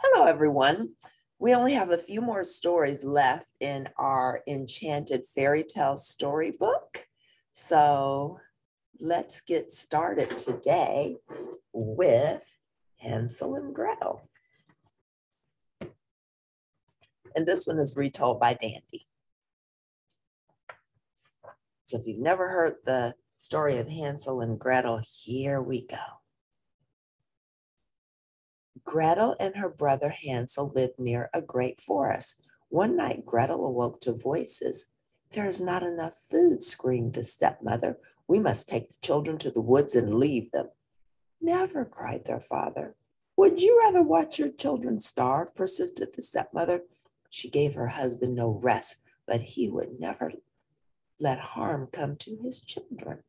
Hello, everyone. We only have a few more stories left in our enchanted fairy tale storybook. So let's get started today with Hansel and Gretel. And this one is retold by Dandi. So if you've never heard the story of Hansel and Gretel, here we go. Gretel and her brother Hansel lived near a great forest. One night, Gretel awoke to voices. "There is not enough food," screamed the stepmother. "We must take the children to the woods and leave them." "Never," cried their father. "Would you rather watch your children starve?" persisted the stepmother. She gave her husband no rest, but he would never let harm come to his children.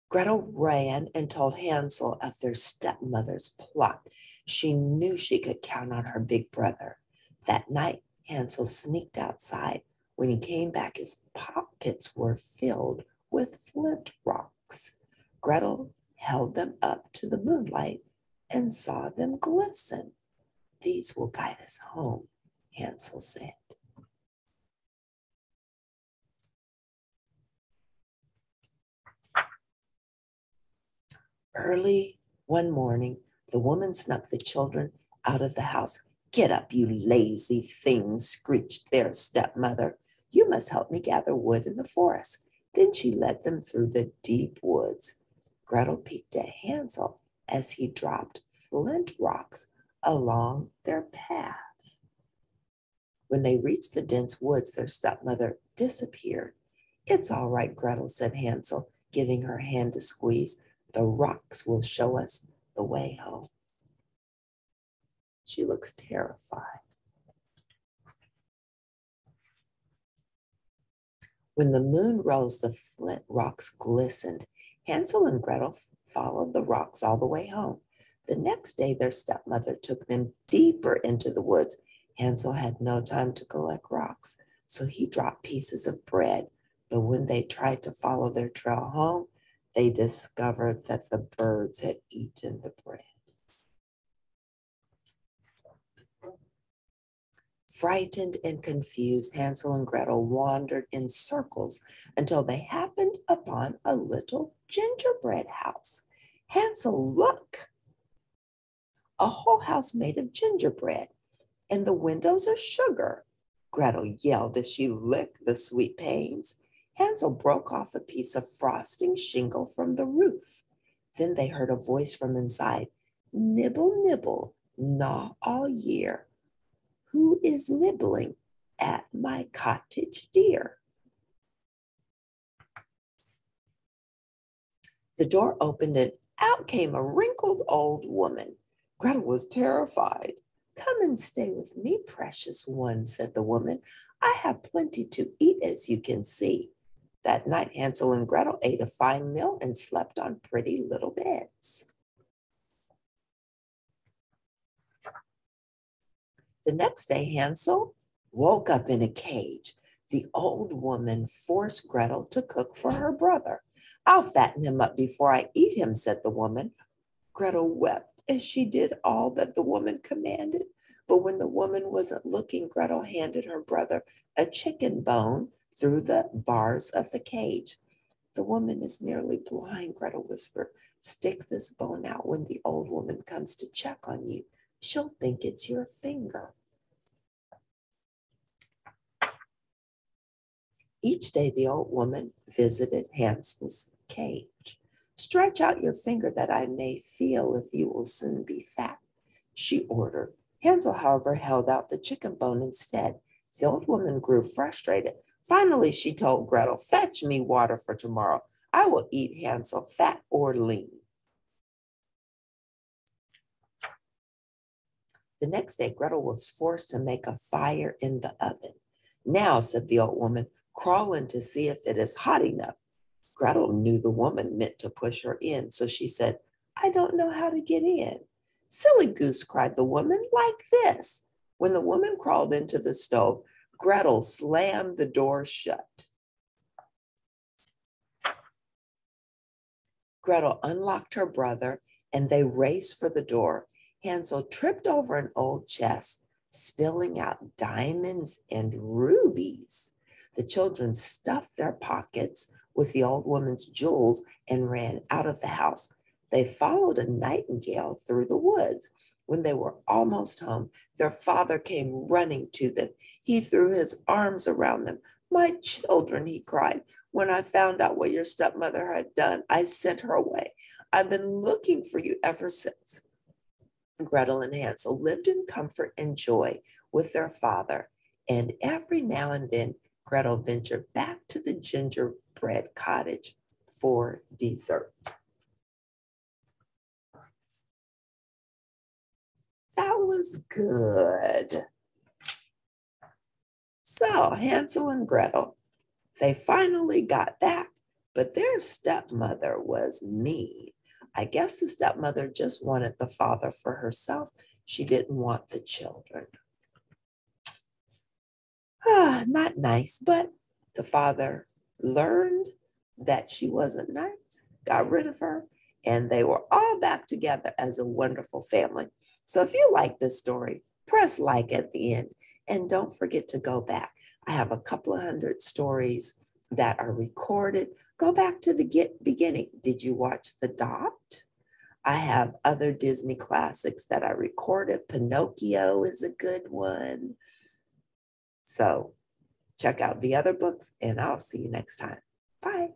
Gretel ran and told Hansel of their stepmother's plot. She knew she could count on her big brother. That night, Hansel sneaked outside. When he came back, his pockets were filled with flint rocks. Gretel held them up to the moonlight and saw them glisten. "These will guide us home," Hansel said. Early one morning, the woman snuck the children out of the house. "Get up, you lazy things," screeched their stepmother. "You must help me gather wood in the forest." Then she led them through the deep woods. Gretel peeked at Hansel as he dropped flint rocks along their path. When they reached the dense woods, their stepmother disappeared. "It's all right, Gretel," said Hansel, giving her hand a squeeze. "The rocks will show us the way home." She looks terrified. When the moon rose, the flint rocks glistened. Hansel and Gretel followed the rocks all the way home. The next day, their stepmother took them deeper into the woods. Hansel had no time to collect rocks, so he dropped pieces of bread. But when they tried to follow their trail home, they discovered that the birds had eaten the bread. Frightened and confused, Hansel and Gretel wandered in circles until they happened upon a little gingerbread house. "Hansel, look! A whole house made of gingerbread, and the windows are sugar," Gretel yelled as she licked the sweet panes. Hansel broke off a piece of frosting shingle from the roof. Then they heard a voice from inside. "Nibble, nibble, gnaw all year. Who is nibbling at my cottage dear?" The door opened and out came a wrinkled old woman. Gretel was terrified. "Come and stay with me, precious one," said the woman. "I have plenty to eat, as you can see." That night, Hansel and Gretel ate a fine meal and slept on pretty little beds. The next day, Hansel woke up in a cage. The old woman forced Gretel to cook for her brother. "I'll fatten him up before I eat him," said the woman. Gretel wept as she did all that the woman commanded. But when the woman wasn't looking, Gretel handed her brother a chicken bone through the bars of the cage. "The woman is nearly blind," Gretel whispered. "Stick this bone out when the old woman comes to check on you. She'll think it's your finger." Each day, the old woman visited Hansel's cage. "Stretch out your finger that I may feel if you will soon be fat," she ordered. Hansel, however, held out the chicken bone instead. The old woman grew frustrated. Finally, she told Gretel, "Fetch me water for tomorrow. I will eat Hansel, fat or lean." The next day, Gretel was forced to make a fire in the oven. "Now," said the old woman, "crawl in to see if it is hot enough." Gretel knew the woman meant to push her in, so she said, "I don't know how to get in." "Silly goose," cried the woman, "like this." When the woman crawled into the stove, Gretel slammed the door shut. Gretel unlocked her brother and they raced for the door. Hansel tripped over an old chest, spilling out diamonds and rubies. The children stuffed their pockets with the old woman's jewels and ran out of the house. They followed a nightingale through the woods. When they were almost home, their father came running to them. He threw his arms around them. "My children," he cried, "when I found out what your stepmother had done, I sent her away. I've been looking for you ever since." Gretel and Hansel lived in comfort and joy with their father, and every now and then Gretel ventured back to the gingerbread cottage for dessert. That was good. So Hansel and Gretel, they finally got back, but their stepmother was mean. I guess the stepmother just wanted the father for herself. She didn't want the children. Not nice, but the father learned that she wasn't nice, got rid of her, and they were all back together as a wonderful family. So if you like this story, press like at the end and don't forget to go back. I have a couple of hundred stories that are recorded. Go back to the beginning. Did you watch The Dot? I have other Disney classics that I recorded. Pinocchio is a good one. So check out the other books and I'll see you next time. Bye.